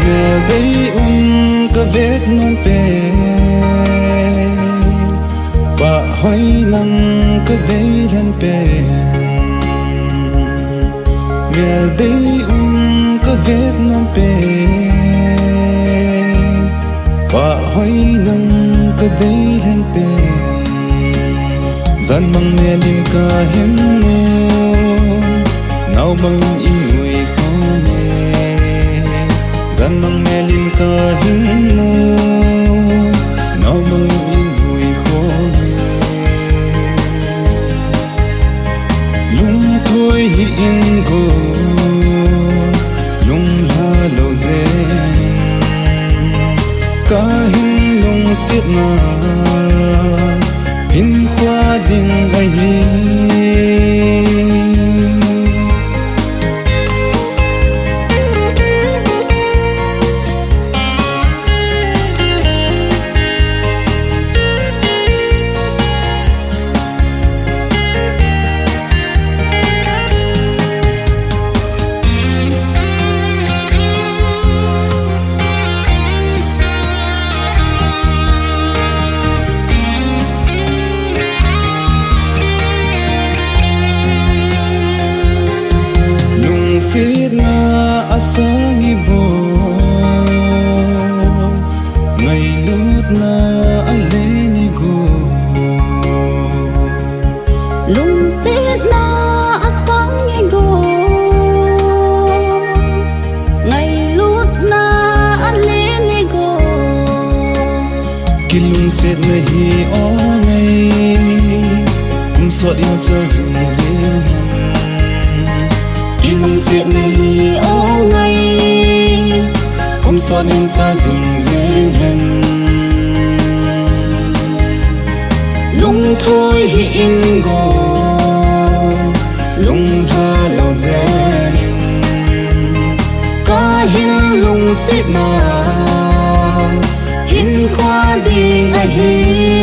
mẹ đây cái vết non bể và hỏi nắng cái đây lên bể mẹ đây cái vết non bể và hỏi nắng cái đây lên bể gian mang mẹ linh ca hiếm nào mang in người khó mẹ gian mang mẹ linh ca hiếm nào mang in người khó mẹ lung thôi hiện go lung la lâu dễ ca hiếm lung xiết na hin khoa đình ai xiết na asa ni bo ngày lút na ale ni go lung xiết na asa ni go ngày lút na ale ni go kilung xiết na hi o ngày so in cha jing jing lung xiết này ô ngày cũng so nên cha dình dễ hen lung thôi hiện go lung tha lâu dễ ca hin lung xiết na hin khoa đình ai hi